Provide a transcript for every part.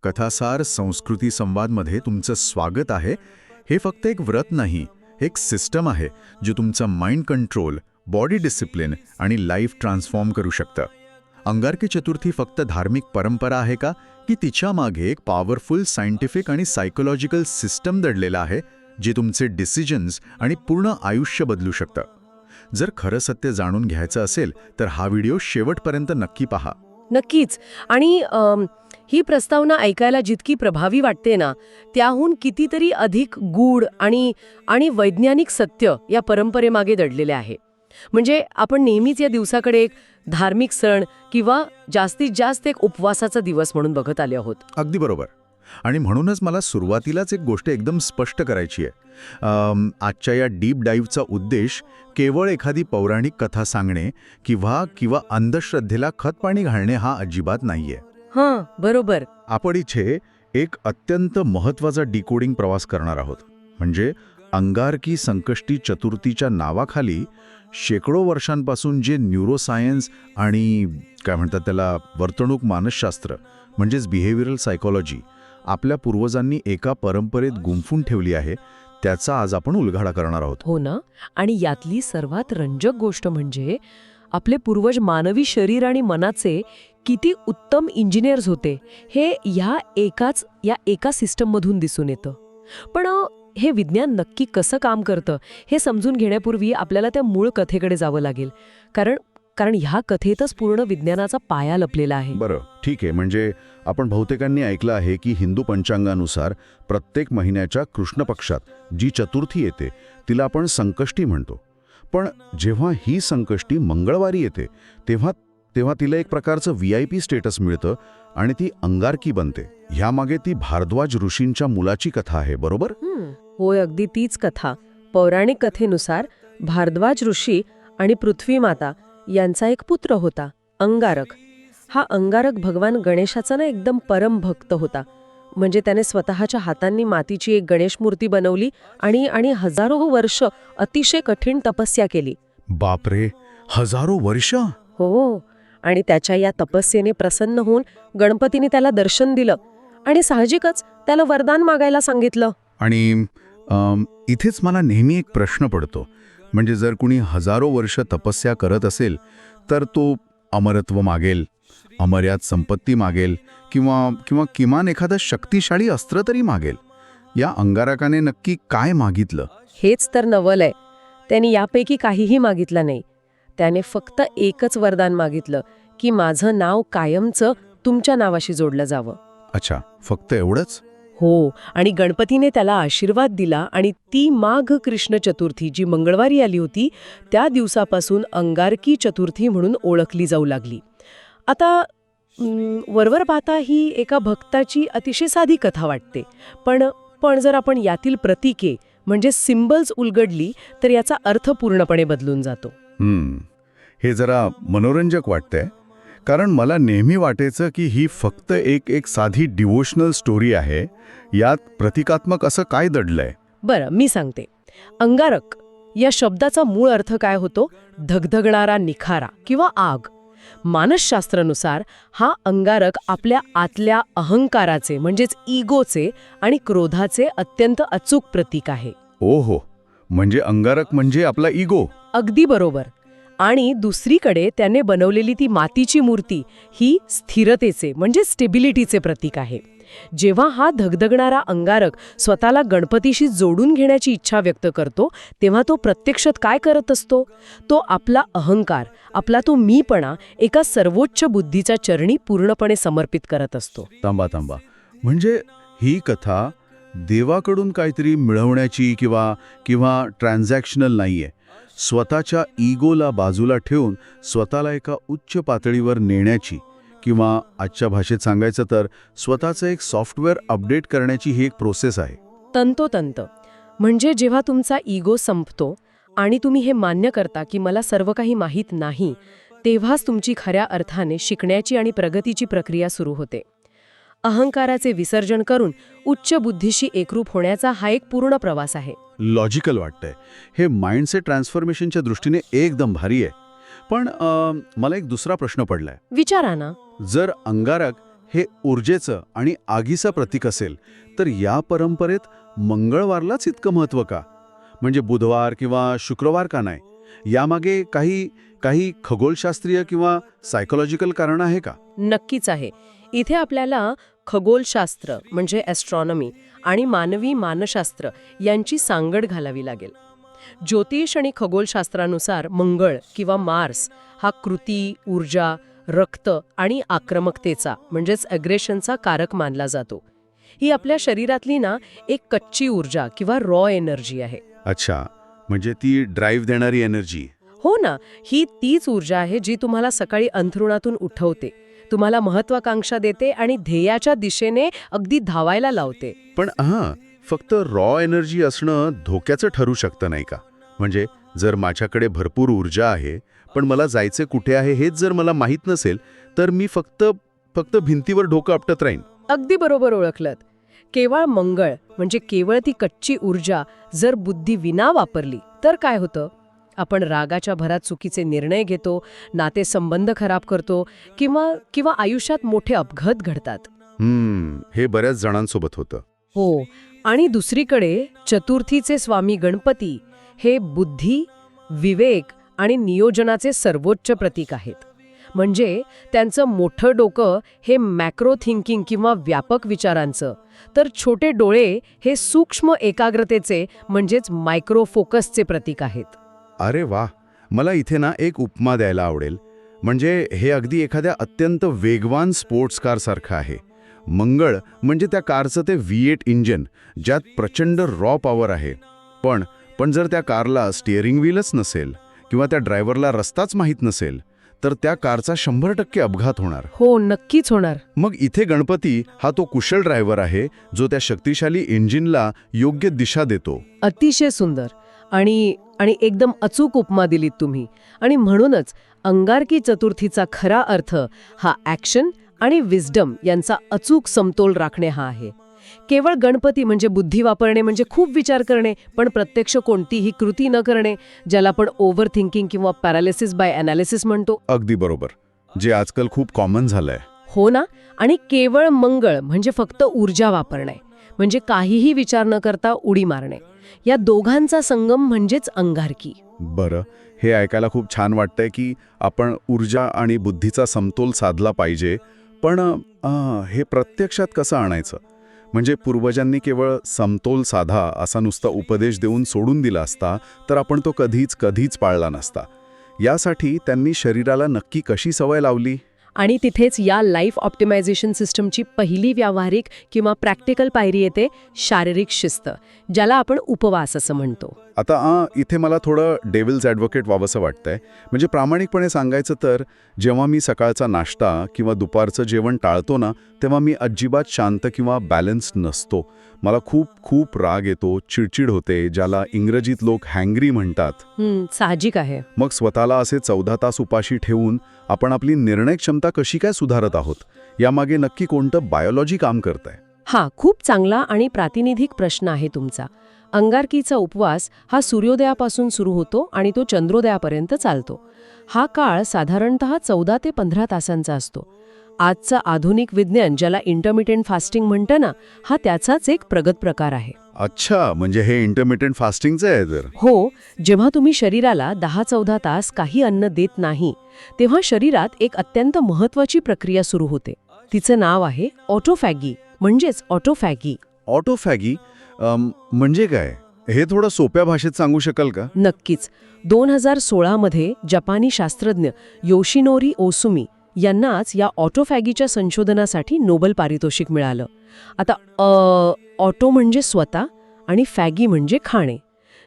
कथासार संस्कृती संवादमध्ये तुमचं स्वागत आहे. हे फक्त एक व्रत नाही, एक सिस्टम आहे जे तुमचं माइंड कंट्रोल, बॉडी डिसिप्लिन आणि लाईफ ट्रान्सफॉर्म करू शकतं. अंगारकी चतुर्थी फक्त धार्मिक परंपरा आहे का, की तिच्या मागे एक पॉवरफुल सायंटिफिक आणि सायकोलॉजिकल सिस्टम दडलेला आहे जे तुमचे डिसिजन्स आणि पूर्ण आयुष्य बदलू शकतं? जर खरं सत्य जाणून घ्यायचं असेल तर हा व्हिडिओ शेवटपर्यंत नक्की पहा. नक्कीच. आणि ही प्रस्तावना ऐकायला जितकी प्रभावी वाटते ना, त्याहून कितीतरी अधिक गूढ आणि वैज्ञानिक सत्य या परंपरेमागे दडलेले आहे. म्हणजे आपण नेहमीच या दिवसाकडे एक धार्मिक सण किंवा जास्तीत जास्त एक उपवासाचा दिवस म्हणून बघत आले आहोत. अगदी बरोबर. आणि म्हणूनच मला सुरुवातीलाच एक गोष्ट एकदम स्पष्ट करायची आहे. आजच्या या डीप डाईव्हचा उद्देश केवळ एखादी पौराणिक कथा सांगणे किंवा अंधश्रद्धेला खतपाणी घालणे हा अजिबात नाहीये. हां, बरोबर. आपण इथे एक अत्यंत महत्त्वाचा डिकोडिंग प्रवास करणार आहोत. म्हणजे अंगारकी संकष्टी चतुर्थीच्या नावाखाली शेकडो वर्षांपासून जे न्यूरोसायन्स आणि काय म्हणतात त्याला वर्तणूक मानसशास्त्र म्हणजेच बिहेवियरल सायकोलॉजी आपल्या पूर्वजांनी एका परंपरेत गुंफून ठेवली आहे, त्याचा आज आपण उलगडा करणार आहोत. हो ना. आणि यातली सर्वात रंजक गोष्ट म्हणजे आपले पूर्वज मानवी शरीर आणि मनाचे किती उत्तम इंजिनियर्स होते हे या एका सिस्टममधून दिसून येतं. पण हे विज्ञान नक्की कसं काम करतं हे समजून घेण्यापूर्वी आपल्याला त्या मूळ कथेकडे जावं लागेल. कारण ह्या कथेतच पूर्ण विज्ञानाचा पाया लपलेला आहे. बरं, ठीक आहे. म्हणजे आपण बहुतेकांनी ऐकलं आहे की हिंदू पंचांगानुसार प्रत्येक महिन्याच्या कृष्ण पक्षात जी चतुर्थी येते तिला आपण संकष्टी म्हणतो. पण जेव्हा ही संकष्टी मंगळवारी येते तेव्हा तिला एक प्रकारचं VIP स्टेटस मिळतं आणि ती अंगारकी बनते. ह्यामागे ती भारद्वाज ऋषींच्या मुलाची कथा आहे, बरोबर? होय, अगदी तीच कथा. पौराणिक कथेनुसार भारद्वाज ऋषी आणि पृथ्वी माता यांचा एक पुत्र होता, अंगारक. हा अंगारक भगवान गणेशाचा ना एकदम परम भक्त होता. म्हणजे त्याने स्वतःच्या हातांनी मातीची एक गणेश मूर्ती बनवली आणि हजारो वर्ष अतिशय कठीण तपस्या केली. बापरे, हजारो वर्ष? हो. आणि त्याच्या या तपस्येने प्रसन्न होऊन गणपतीने त्याला दर्शन दिलं आणि साहजिकच त्याला वरदान मागायला सांगितलं. आणि इथेच मला नेहमी एक प्रश्न पडतो. म्हणजे जर कुणी हजारो वर्ष तपस्या करत असेल तर तो अमरत्व मागेल, अमर्याद संपत्ती मागेल किंवा किमान एखादं शक्तिशाली अस्त्र तरी मागेल. या अंगारकाने नक्की काय मागितलं? हेच तर नवल आहे. त्याने यापैकी काहीही मागितलं नाही. त्याने फक्त एकच वरदान मागितलं की माझं नाव कायमचं तुमच्या नावाशी जोडलं जावं. अच्छा, फक्त एवढंच? हो. आणि गणपतीने त्याला आशीर्वाद दिला आणि ती माघ कृष्ण चतुर्थी जी मंगळवारी आली होती त्या दिवसापासून अंगारकी चतुर्थी म्हणून ओळखली जाऊ लागली. आता वरवर पाहता ही एका भक्ताची अतिशय साधी कथा वाटते. पण जर आपण यातील प्रतीके म्हणजे सिम्बल्स उलगडली तर याचा अर्थ पूर्णपणे बदलून जातो. हे जरा मनोरंजक वाटतंय. कारण मला नेहमी वाटायचं की ही फक्त एक साधी डिवोशनल स्टोरी आहे. यात प्रतिकात्मक असं काय दडलंय? बरं, मी सांगते. अंगारक या शब्दाचा मूळ अर्थ काय होतो? धगधगणारा निखारा किंवा आग. मानसशास्त्रानुसार हा अंगारक आपल्या आतल्या अहंकाराचे म्हणजेच इगोचे आणि क्रोधाचे अत्यंत अचूक प्रतीक आहे. ओहो, म्हणजे अंगारक म्हणजे आपला इगो. अगदी बरोबर. आणि दुसरीकडे त्याने बनवलेली ती मातीची मूर्ती ही स्थिरतेचे म्हणजे स्टेबिलिटीचे प्रतीक आहे. जेव्हा हा धगधगणारा अंगारक स्वतःला गणपतीशी जोडून घेण्याची इच्छा व्यक्त करतो तेव्हा तो प्रत्यक्षात काय करत असतो? तो आपला अहंकार, आपला तो मीपणा एका सर्वोच्च बुद्धीच्या चरणी पूर्णपणे समर्पित करत असतो. थांबा. म्हणजे ही कथा देवाकडून काहीतरी मिळवण्याची किंवा ट्रान्झॅक्शनल नाहीये. स्वतःच्या इगोला बाजूला ठेवून स्वतःला एका उच्च पातळीवर नेण्याची किंवा आजच्या भाषेत सांगायचं तर स्वतःचं एक सॉफ्टवेअर अपडेट करण्याची ही एक प्रोसेस आहे. तंतोतंत. म्हणजे जेव्हा तुमचा इगो संपतो आणि तुम्ही हे मान्य करता की मला सर्व काही माहीत नाही, तेव्हाच तुमची खऱ्या अर्थाने शिकण्याची आणि प्रगतीची प्रक्रिया सुरू होते. अहंकाराचे विसर्जन करून उच्च बुद्धीशी एकरूप होण्याचा हा एक पूर्ण प्रवास आहे. लॉजिकल वाटतंय. हे माइंडसेट ट्रान्सफॉर्मेशनच्या दृष्टीने एकदम भारी आहे. पण मला एक दुसरा प्रश्न पडलाय. विचारा ना. जर अंगारक हे ऊर्जेचं आणि आगीचं प्रतीक असेल तर या परंपरेत मंगळवारलाच इतकं महत्त्व का? म्हणजे बुधवार किंवा शुक्रवार का नाही? यामागे काही खगोलशास्त्रीय किंवा सायकोलॉजिकल कारण आहे का? नक्कीच आहे. इथे आपल्याला खगोलशास्त्र म्हणजे ॲस्ट्रॉनॉमी आणि मानवी मानसशास्त्र यांची सांगड घालावी लागेल. ज्योतिष आणि खगोलशास्त्रानुसार मंगळ किंवा मार्स हा कृती, ऊर्जा, रक्त आणि आक्रमकतेचा म्हणजेच अग्रेशनचा कारक मानला जातो. ही आपल्या शरीरातली एक कच्ची ऊर्जा किंवा रॉ एनर्जी आहे. अच्छा, म्हणजे ती ड्राईव्ह देणारी एनर्जी. हो ना, ही तीच ऊर्जा आहे जी तुम्हाला सकाळी अंथरुणातून उठवते, तुम्हाला महत्वाकांक्षा देते आणि ध्येयाच्या दिशेने अगदी धावायला लावते. पण फक्त रॉ एनर्जी असणं धोक्याचं ठरू शकतं नाही का? म्हणजे जर माझ्याकडे भरपूर ऊर्जा आहे पण मला जायचे कुठे आहे हेच जर मला माहीत नसेल तर मी फक्त भिंतीवर डोकं आपटत राहीन. अगदी बरोबर ओळखलत. केवळ मंगळ म्हणजे केवळ ती कच्ची ऊर्जा जर बुद्धी विना वापरली तर काय होतं? आपण रागाच्या भरात चुकीचे निर्णय घेतो, नातेसंबंध खराब करतो किंवा आयुष्यात मोठे अपघात घडतात. हे बऱ्याच जणांसोबत होतं. हो, आणि दुसरीकडे चतुर्थीचे स्वामी गणपती हे बुद्धी, विवेक आणि नियोजनाचे सर्वोच्च प्रतीक आहेत. म्हणजे त्यांचं मोठं डोकं हे मॅक्रो थिंकिंग किंवा व्यापक विचारांचं, तर छोटे डोळे हे सूक्ष्म एकाग्रतेचे म्हणजेच मायक्रो फोकसचे प्रतीक आहेत. अरे वा, मला इथे एक उपमा द्यायला आवडेल. म्हणजे हे अगदी एखाद्या अत्यंत वेगवान स्पोर्ट्स कारसारखं आहे. मंगळ म्हणजे त्या कारचं ते V8 इंजिन ज्यात प्रचंड रॉ पॉवर आहे. पण जर त्या कारला स्टिअरिंग व्हीलच नसेल किंवा त्या ड्रायव्हरला रस्ताच माहीत नसेल तर त्या कारचा 100% अपघात होणार. हो, नक्कीच होणार. मग इथे गणपती हा तो कुशल ड्रायव्हर आहे जो त्या शक्तिशाली इंजिनला योग्य दिशा देतो. अतिशय सुंदर आणि एकदम अचूक उपमा दिलीत तुम्ही. आणि म्हणूनच अंगारकी चतुर्थीचा खरा अर्थ हा ॲक्शन आणि विस्डम यांचा अचूक समतोल राखणे हा आहे. केवळ गणपती म्हणजे बुद्धी वापरणे म्हणजे खूप विचार करणे पण प्रत्यक्ष कोणतीही कृती न करणे, ज्याला आपण ओव्हर थिंकिंग किंवा पॅरालिसिस बाय ॲनालिसिस म्हणतो. अगदी बरोबर, जे आजकाल खूप कॉमन झालंय. हो ना. आणि केवळ मंगळ म्हणजे फक्त ऊर्जा वापरणे, म्हणजे काहीही विचार न करता उडी मारणे. या दोघांचा संगम म्हणजेच अंगारकी. बरं, हे ऐकायला खूप छान वाटतंय की आपण ऊर्जा आणि बुद्धीचा समतोल साधला पाहिजे. पण हे प्रत्यक्षात कसं आणायचं? म्हणजे पूर्वजांनी केवळ समतोल साधा असा नुसता उपदेश देऊन सोडून दिला असता तर आपण तो कधीच पाळला नसता. यासाठी त्यांनी शरीराला नक्की कशी सवय लावली? आणि तिथेच या लाईफ ऑप्टिमायझेशन सिस्टमची पहिली व्यावहारिक किंवा प्रॅक्टिकल पायरी येते, शारीरिक शिस्त, ज्याला आपण उपवास असं म्हणतो. आता इथे मला थोडं डेव्हिल्स ॲडव्होकेट व्हावंसं वाटतंय. म्हणजे प्रामाणिकपणे सांगायचं तर जेव्हा मी सकाळचा नाश्ता किंवा दुपारचं जेवण टाळतो ना तेव्हा मी अजिबात शांत किंवा बॅलन्स्ड नसतो. मला खूप राग येतो, चिडचिड होते, ज्याला इंग्रजीत लोक हँग्री म्हणतात. साहजिक आहे. मग स्वतःला असे 14 तास उपाशी ठेवून आपण आपली निर्णय क्षमता कशी काय सुधारत आहोत? यामागे नक्की कोणतं बायोलॉजी काम करतंय? खूप चांगला आणि प्रातिनिधिक प्रश्न आहे तुमचा. अंगारकीचा उपवास हा सूर्योदयापासून सुरू होतो आणि तो चंद्रोदयापर्यंत चालतो. हा काळ साधारणतः 14 ते 15 तासांचा असतो. आजचं आधुनिक विज्ञान ज्याला इंटरमिटेंट फास्टिंग म्हणतं ना, हा त्याचाच एक प्रगत प्रकार आहे. अच्छा, म्हणजे हे इंटरमिटेंट फास्टिंगचं आहे तर? हो, जेव्हा तुम्ही शरीराला 10-14 तास काही अन्न देत नाही तेव्हा शरीरात एक अत्यंत महत्त्वाची प्रक्रिया सुरू होते. तिचं नाव आहे ऑटोफॅगी म्हणजेच ऑटोफॅगी. ऑटोफॅगी म्हणजे काय? हे थोडं सोप्या भाषेत सांगू शकाल का? नक्कीच. 2016 मध्ये जपानी शास्त्रज्ञ योशिनोरी ओसुमी यांनाच या ऑटोफॅगीच्या संशोधनासाठी नोबेल पारितोषिक मिळालं. आता ऑटो म्हणजे स्वतः आणि फॅगी म्हणजे खाणे.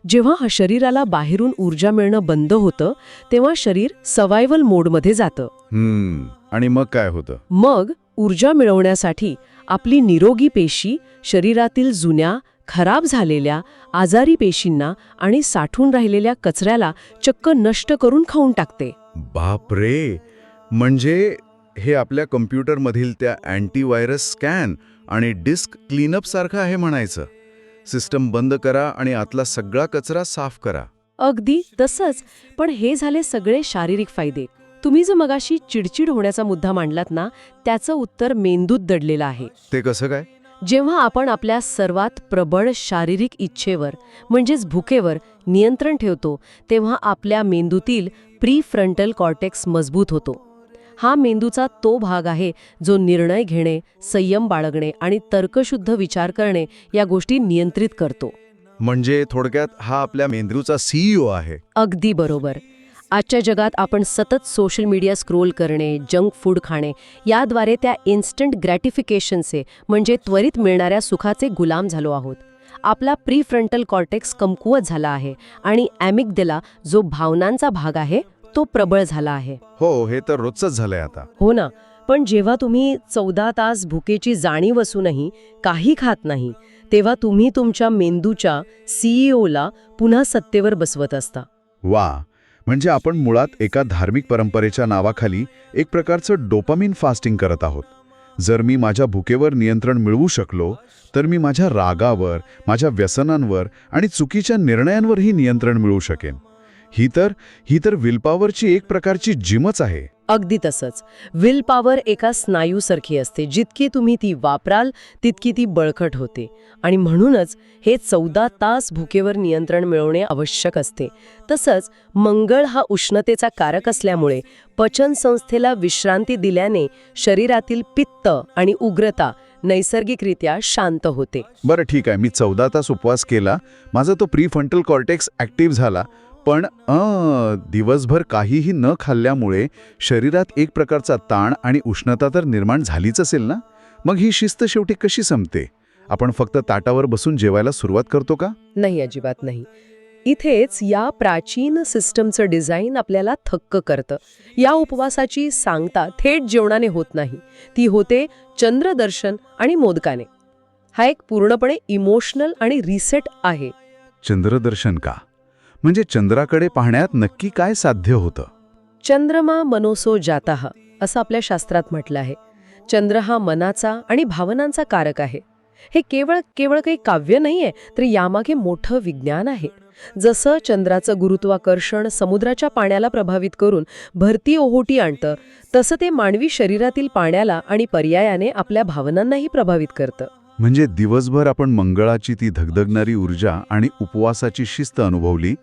जेव्हा हा शरीराला बाहेरून ऊर्जा मिळणं बंद होतं तेव्हा शरीर सर्व्हायव्हल मोडमध्ये जातं. आणि मग काय होतं? मग ऊर्जा मिळवण्यासाठी आपली निरोगी पेशी शरीरातील जुन्या, खराब झालेल्या, आजारी पेशींना आणि साठून राहिलेल्या कचऱ्याला चक्क नष्ट करून खाऊन टाकते. बापरे! म्हणजे हे आपल्या कम्प्युटरमधील त्या अँटीव्हायरस स्कॅन आणि डिस्क क्लीनअप सारखं आहे म्हणायचं. सिस्टम बंद करा आणि आतला सगळा कचरा साफ करा. अगदी तसंच. पण हे झाले सगळे शारीरिक फायदे. तुम्ही जो मगाशी चिडचिड होण्याचा मुद्दा मांडलात ना, त्याचं उत्तर मेंदूत दडलेलं आहे. ते कसं काय? जेव्हा आपण आपल्या सर्वात प्रबळ शारीरिक इच्छेवर म्हणजेच भुकेवर नियंत्रण ठेवतो, तेव्हा आपल्या मेंदूतील प्रीफ्रंटल कॉर्टेक्स मजबूत होतो. हा मेंदूचा तो भाग आहे जो निर्णय घेणे, संयम बाळगणे आणि तर्कशुद्ध विचार करणे या गोष्टी नियंत्रित करतो. म्हणजे थोडक्यात हा आपल्या मेंदूचा CEO आहे. अगदी बरोबर. आजच्या जगात आपण सतत सोशल मीडिया स्क्रोल करणे, जंक फूड खाणे याद्वारे त्या इन्स्टंट ग्रॅटिफिकेशनचे म्हणजे त्वरित मिळणाऱ्या सुखाचे गुलाम झालो आहोत. आपला प्रीफ्रंटल कॉर्टेक्स कमकुवत झाला आहे आणि ॲमिग्डाला जो भावनांचा भाग आहे तो प्रबळ झाला आहे. हो, हे तर रोजचंच झालंय आता. हो ना, पण जेव्हा तुम्ही 14 तास भुकेची जाणीव असूनही काही खात नाही, तेव्हा तुम्ही तुमच्या मेंदूच्या CEOला पुन्हा सत्तेवर बसवत असता. वा, म्हणजे आपण मुळात एका धार्मिक परंपरेच्या नावाखाली एक प्रकारचं डोपामिन फास्टिंग करत आहोत. जर मी माझ्या भुकेवर नियंत्रण मिळवू शकलो, तर मी माझ्या रागावर, माझ्या व्यसनांवर आणि चुकीच्या निर्णयांवरही नियंत्रण मिळवू शकेन. ही तर विलपॉवरची एक प्रकारची जिमच आहे. अगदी तसंच. विल पॉवर एका स्नायूसारखी असते. जितकी तुम्ही ती वापराल तितकी ती बळकट होते. आणि म्हणूनच हे 14 तास भुकेवर नियंत्रण मिळवणे आवश्यक असते. तसंच मंगळ हा उष्णतेचा कारक असल्यामुळे पचन संस्थेला विश्रांती दिल्याने शरीरातील पित्त आणि उग्रता नैसर्गिकरित्या शांत होते. बरं, ठीक आहे, मी 14 तास उपवास केला, माझा तो प्रीफ्रंटल कॉर्टेक्स ॲक्टिव्ह झाला, पण दिवसभर काहीही न खाल्ल्यामुळे शरीरात एक प्रकारचा ताण आणि उष्णता तर निर्माण झालीच असेल ना? मग ही शिस्त शेवटी कशी संपते? आपण फक्त ताटावर बसून जेवायला सुरुवात करतो का? नाही, अजिबात नाही. इथेच या प्राचीन सिस्टमचं डिझाईन आपल्याला थक्क करतं. या उपवासाची सांगता थेट जेवणाने होत नाही, ती होते चंद्रदर्शन आणि मोदकाने. हा एक पूर्णपणे इमोशनल आणि रिसेट आहे. चंद्रदर्शन का? म्हणजे चंद्राकडे पाहण्यात नक्की काय साध्य होतं? चंद्रमा मनोसो जातः असं आपल्या शास्त्रात म्हटलं आहे. चंद्र हा मनाचा आणि भावनांचा कारक आहे. हे केवळ काही काव्य नाहीये, तर यामागे मोठं विज्ञान आहे. जसं चंद्राचं गुरुत्वाकर्षण समुद्राच्या पाण्याला प्रभावित करून भरती ओहोटी आणतं, तसं ते मानवी शरीरातील पाण्याला आणि पर्यायाने आपल्या भावनांनाही प्रभावित करतं. म्हणजे दिवसभर आपण मंगळाची ती धगधगणारी ऊर्जा आणि उपवासाची शिस्त अनुभवली,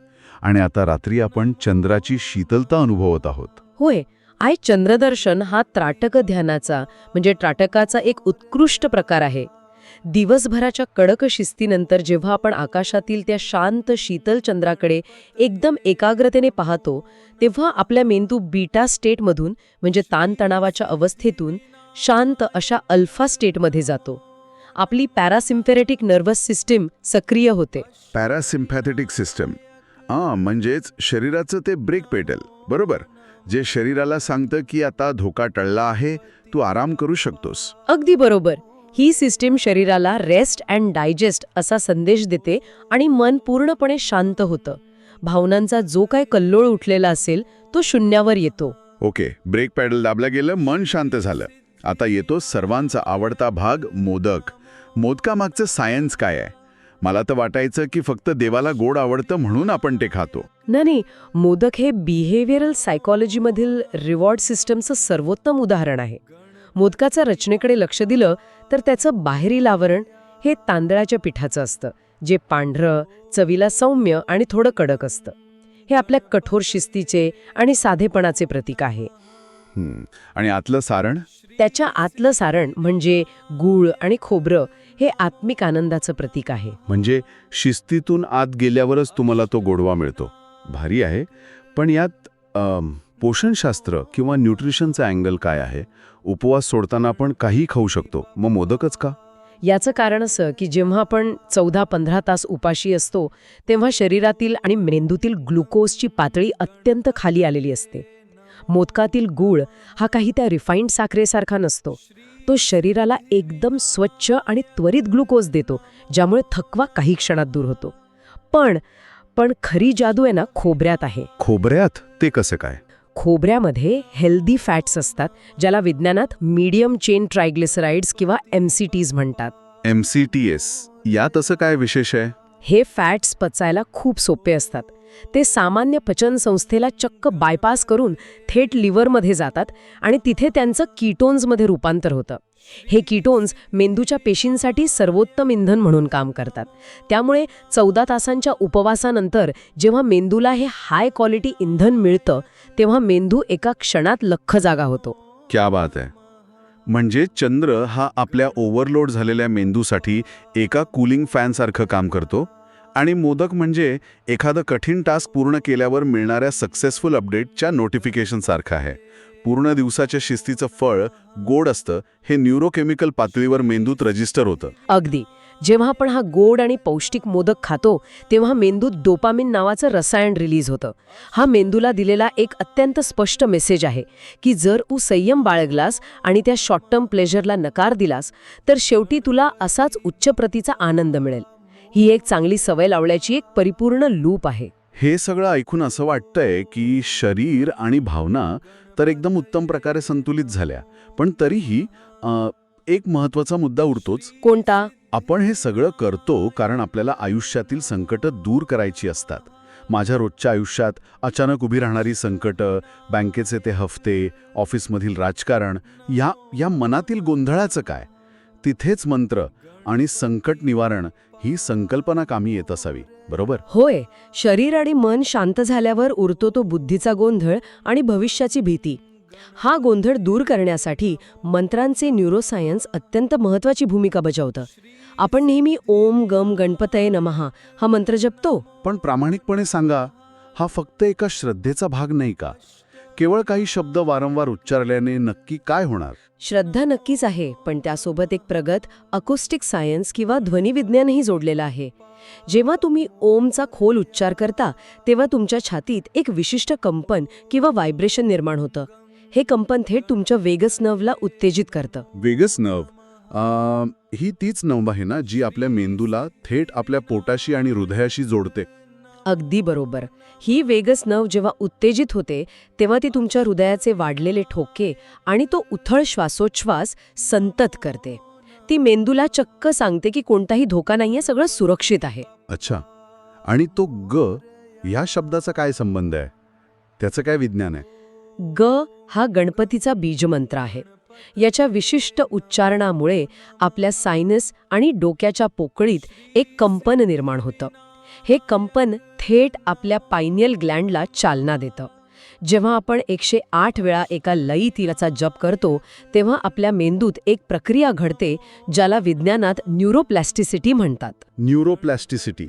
आणि आता रात्री आपण चंद्राची शीतलता अनुभवत आहोत. होय, आज चंद्रदर्शन हा त्राटक ध्यानाचा म्हणजे त्राटकाचा एक उत्कृष्ट प्रकार आहे. दिवसभराच्या कडक शिस्तीनंतर जेव्हा आपण आकाशातील त्या शांत शीतल चंद्राकडे एकदम एकाग्रतेने पाहतो, तेव्हा आपल्या मेंदू बीटा स्टेटमधून म्हणजे ताणतणावाच्या अवस्थेतून शांत अशा अल्फा स्टेटमध्ये जातो. आपली पॅरासिम्पॅथेटिक नर्वस सिस्टीम सक्रिय होते. पॅरासिम्पॅथेटिक सिस्टम, म्हणजेच शरीराचं ते ब्रेक पेडल, बरोबर, जे शरीराला सांगतं की आता धोका टळला आहे, तू आराम करू शकतोस. अगदी बरोबर. ही सिस्टीम शरीराला रेस्ट अँड डायजेस्ट असा संदेश देते आणि मन पूर्णपणे शांत होतं. भावनांचा जो काय कल्लोळ उठलेला असेल तो शून्यावर येतो. ओके, ब्रेक पॅडल दाबलं गेलं, मन शांत झालं. आता येतो सर्वांचा आवडता भाग, मोदक. मोदकामागचं सायन्स काय आहे? मला तर वाटायचं की फक्त देवाला गोड आवडतं म्हणून आपण ते खातो. नाही, मोदक हे बिहेवियरल सायकॉलॉजीमधील रिवॉर्ड सिस्टमचं सर्वोत्तम उदाहरण आहे. मोदकाच्या रचनेकडे लक्ष दिलं तर त्याचं बाहेरील आवरण हे तांदळाच्या पिठाचं असतं, जे पांढरं, चवीला सौम्य आणि थोडं कडक असतं. हे आपल्या कठोर शिस्तीचे आणि साधेपणाचे प्रतीक आहे. आणि आतलं सारण? त्याच्या आतलं सारण म्हणजे गूळ आणि खोबरं हे आत्मिक आनंदाचं प्रतीक आहे. म्हणजे शिस्तीतून आत गेल्यावरच तुम्हाला तो गोडवा मिळतो. भारी आहे. पण यात पोषणशास्त्र किंवा न्यूट्रिशनचा अँगल काय आहे? उपवास सोडताना आपण काही खाऊ शकतो, मग मोदकच का? याचं कारण असं की जेव्हा आपण 14-15 तास उपाशी असतो, तेव्हा शरीरातील आणि मेंदूतील ग्लुकोजची पातळी अत्यंत खाली आलेली असते. मोदकातील गूळ हा काही त्या रिफाईंड साखरेसारखा नसतो. तो शरीराला एकदम स्वच्छ आणि त्वरित ग्लुकोज देतो, ज्यामुळे थकवा काही क्षणात दूर होतो. पण खरी जादू आहे ना खोबऱ्यात आहे. खोबऱ्यात? ते कसं काय? खोबऱ्यामध्ये हेल्दी फॅट्स असतात, ज्याला विज्ञानात मीडियम चेन ट्रायग्लिसराइड्स किंवा MCTs म्हणतात. MCTs, यात असं काय विशेष आहे? हे फॅट्स पचायला खूप सोपे असतात. ते सामान्य पचन संस्थेला चक्क बायपास करून थेट लिव्हरमध्ये जातात आणि तिथे त्यांचं कीटोन्समध्ये रूपांतर होतं. हे कीटोन्स मेंदूच्या पेशींसाठी सर्वोत्तम इंधन म्हणून काम करतात. त्यामुळे 14 तासांच्या उपवासानंतर जेव्हा मेंदूला हे हाय क्वालिटी इंधन मिळतं तेव्हा मेंदू एका क्षणात लख्ख जागा होतो. क्या बात आहे. म्हणजे चंद्र हा आपल्या ओव्हरलोड झालेल्या मेंदूसाठी एका कूलिंग फॅनसारखं काम करतो आणि मोदक म्हणजे एखादं कठीण टास्क पूर्ण केल्यावर मिळणाऱ्या सक्सेसफुल अपडेटच्या नोटिफिकेशनसारखं आहे. पूर्ण दिवसाच्या शिस्तीचं फळ गोड असतं हे न्यूरोकेमिकल पातळीवर मेंदूत रजिस्टर होतं. अगदी. जेव्हा आपण हा गोड आणि पौष्टिक मोदक खातो तेव्हा मेंदूत डोपामिन नावाचं रसायन रिलीज होतं. हा मेंदूला दिलेला एक अत्यंत स्पष्ट मेसेज आहे की जर तू संयम बाळगलास आणि त्या शॉर्ट टर्म प्लेजरला नकार दिलास तर शेवटी तुला असाच उच्च प्रतीचा आनंद मिळेल. ही एक चांगली सवय लावल्याची एक परिपूर्ण लूप आहे. हे सगळं ऐकून असं वाटतंय की शरीर आणि भावना तर एकदम उत्तम प्रकारे संतुलित झाल्या, पण तरीही एक महत्त्वाचा मुद्दा उरतोच. कोणता? आपण हे सगळं करतो कारण आपल्याला आयुष्यातील संकटं दूर करायची असतात. माझ्या रोजच्या आयुष्यात अचानक उभी राहणारी संकटं, बँकेचे ते हफ्ते, ऑफिसमधील राजकारण, या मनातील गोंधळाचं काय? तिथेच मंत्र आणि संकट निवारण ही संकल्पना कामी येत असावी, बरोबर? होय. शरीर आणि मन शांत झाल्यावर उरतो तो बुद्धीचा गोंधळ आणि भविष्याची भीती. हा गोंधळ दूर करण्यासाठी मंत्रांचे न्यूरोसायन्स अत्यंत महत्त्वाची भूमिका बजावतं. आपण नेहमी ओम गम गणपतये नमः हा मंत्र जपतो. पण प्रामाणिकपणे सांगा, हा फक्त एका श्रद्धेचा भाग नाही का? केवळ काही शब्द वारंवार उच्चारल्याने नक्की काय होणार? श्रद्धा नक्कीच आहे, पण त्यासोबत एक प्रगत अकोस्टिक सायन्स किंवा ध्वनिविज्ञानही जोडलेलं आहे. जेव्हा तुम्ही ओमचा खोल उच्चार करता तेव्हा तुमच्या छातीत एक विशिष्ट कंपन किंवा व्हायब्रेशन निर्माण होतं. हे कंपन थेट तुमच्या वेगस नर्व्हला उत्तेजित करतं. वेगस नर्व्ह ही तीच नर्व्ह आहे ना जी आपल्या मेंदूला थेट आपल्या पोटाशी आणि हृदयाशी जोडते? अगदी बरोबर. ही वेगस नर्व्ह जेव्हा उत्तेजित होते तेव्हा ती तुमच्या हृदयाचे वाढलेले ठोके आणि तो उथळ श्वासोच्छ्वास संतत करते. ती मेंदूला चक्क सांगते की कोणताही धोका नाहीये, सगळं सुरक्षित आहे. अच्छा. आणि तो ग या शब्दाचा काय संबंध आहे? त्याचं काय विज्ञान आहे? ग हा गणपतीचा बीजमंत्र आहे. याच्या विशिष्ट उच्चारणामुळे आपल्या सायनस आणि डोक्याच्या पोकळीत एक कंपन निर्माण होतं. हे कंपन थेट आपल्या पायनियल ग्लँडला चालना देतं. जेव्हा आपण 108 वेळा एका लयीतीचा जप करतो तेव्हा आपल्या मेंदूत एक प्रक्रिया घडते ज्याला विज्ञानात न्यूरोप्लॅस्टिसिटी म्हणतात. न्यूरोप्लॅस्टिसिटी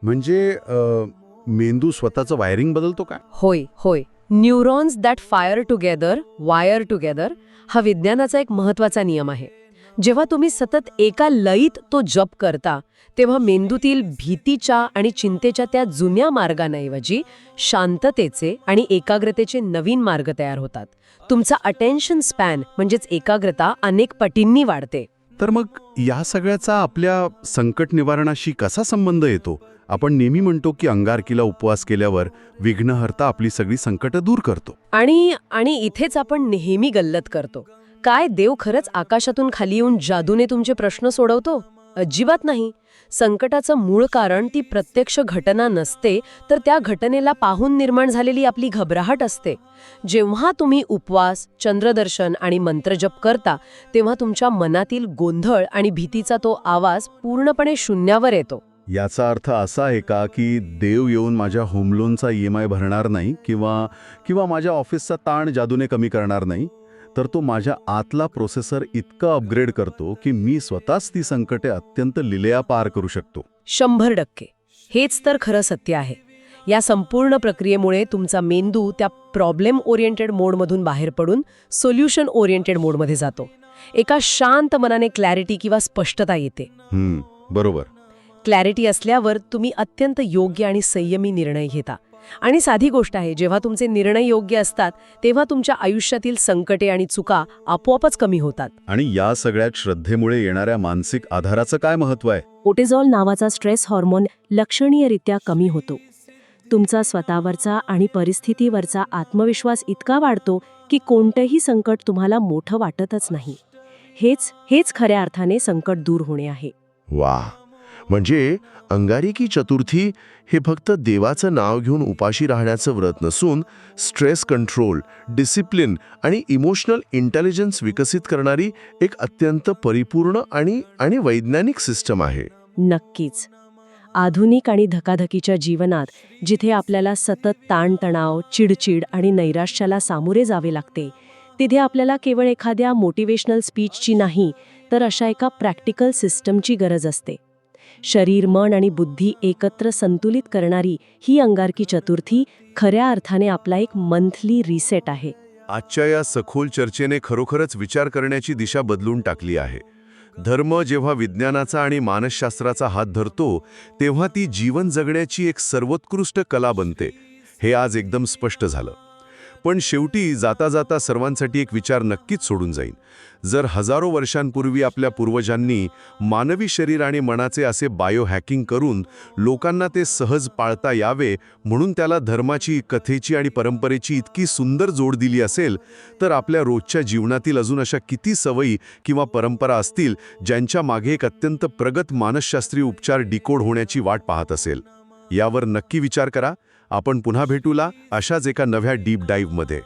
म्हणजे मेंदू स्वतःचं वायरिंग बदलतो काय? होय होय. Neurons that fire together wire together हा विज्ञानाचा एक महत्त्वाचा नियम आहे. जेव्हा तुम्ही सतत एका लयीत तो जप करता तेव्हा मेंदूतील भीतीच्या आणि चिंतेच्या त्या जुन्या मार्गांऐवजी शांततेचे आणि एकाग्रतेचे नवीन मार्ग तयार होतात. तुमचा अटेन्शन स्पॅन म्हणजेच एकाग्रता अनेक पटींनी वाढते. तर मग या सगळ्याचा आपल्या संकट निवारणाशी कसा संबंध येतो? आपण नेहमी म्हणतो की अंगारकीला उपवास केल्यावर विघ्नहर्ता आपली सगळी संकटं दूर करतो. आणि इथेच आपण नेहमी गल्लत करतो. काय देव खरंच आकाशातून खाली येऊन जादूने तुमचे प्रश्न सोडवतो? अजिबात नाही. संकटाचं मूळ कारण ती प्रत्यक्ष घटना नसते, तर त्या घटनेला पाहून निर्माण झालेली आपली घबराहट असते. जेव्हा तुम्ही उपवास, चंद्रदर्शन आणि मंत्रजप करता तेव्हा तुमच्या मनातील गोंधळ आणि भीतीचा तो आवाज पूर्णपणे शून्यावर येतो. याचा अर्थ असा आहे का की देव येऊन माझ्या होम लोनचा EMI भरणार नाही किंवा माझ्या ऑफिसचा ताण जादूने कमी करणार नाही, तर तो माझ्या आतला प्रोसेसर इतका अपग्रेड करतो की मी स्वतःच ती संकटे अत्यंत लिलया पार करू शकतो? 100%. हेच तर खरं सत्य आहे. या संपूर्ण प्रक्रियेमुळे तुमचा मेंदू त्या प्रॉब्लेम ओरिएंटेड मोडमधून बाहेर पडून सोल्युशन ओरिएंटेड मोडमध्ये जातो. एका शांत मनाने क्लॅरिटी किंवा स्पष्टता येते. बरोबर. क्लॅरिटी असल्यावर तुम्ही अत्यंत योग्य आणि संयमी निर्णय घेता. आणि साधी गोष्ट आहे, जेव्हा तुमचे निर्णय योग्य असतात तेव्हा तुमच्या आयुष्यातील संकटे आणि चुका आपोआपच कमी होतात. आणि या सगळ्यात श्रद्धेमुळे येणाऱ्या मानसिक आधाराचं काय महत्त्व आहे? कोर्टिझॉल नावाचा स्ट्रेस हॉर्मोन लक्षणीयरित्या कमी होतो. तुमचा स्वतःवरचा आणि परिस्थितीवरचा आत्मविश्वास इतका वाढतो की कोणतंही संकट तुम्हाला मोठं वाटतच नाही. हेच खऱ्या अर्थाने संकट दूर होणे आहे. वा. म्हणजे अंगारिकी चतुर्थी हे फक्त देवाचं नाव घेऊन उपाशी राहण्याचं व्रत नसून स्ट्रेस कंट्रोल, डिसिप्लिन आणि इमोशनल इंटेलिजन्स विकसित करणारी एक अत्यंत परिपूर्ण आणि वैज्ञानिक सिस्टम आहे. नक्कीच. आधुनिक आणि धकाधकीच्या जीवनात जिथे आपल्याला सतत ताणतणाव, चिडचिड आणि नैराश्याला सामोरे जावे लागते, तिथे आपल्याला केवळ एखाद्या मोटिवेशनल स्पीचची नाही, तर अशा एका प्रॅक्टिकल सिस्टमची गरज असते. शरीर, मन आणि बुद्धी एकत्र संतुलित करणारी ही अंगारकी चतुर्थी खऱ्या अर्थाने आपला एक मंथली रिसेट आहे. आजच्या या सखोल चर्चेने खरोखरच विचार करण्याची दिशा बदलून टाकली आहे. धर्म जेव्हा विज्ञानाचा आणि मानसशास्त्राचा हात धरतो, तेव्हा ती जीवन जगण्याची एक सर्वोत्कृष्ट कला बनते. हे आज एकदम स्पष्ट झालं. पण शेवटी जाता जाता सर्वांसाठी एक विचार नक्कीच सोडून जाईल. जर हजारो वर्षांपूर्वी आपल्या पूर्वजांनी मानवी शरीर आणि मनाचे असे बायोहॅकिंग करून लोकांना ते सहज पाळता यावे म्हणून त्याला धर्माची, कथेची आणि परंपरेची इतकी सुंदर जोड दिली असेल, तर आपल्या रोजच्या जीवनातील अजून अशा किती सवयी किंवा परंपरा असतील ज्यांच्या मागे एक अत्यंत प्रगत मानसशास्त्रीय उपचार डिकोड होण्याची वाट पाहत असेल. यावर नक्की विचार करा. आपण पुन्हा भेटूला अशाच एका नव्या डीप डाईव्हमध्ये.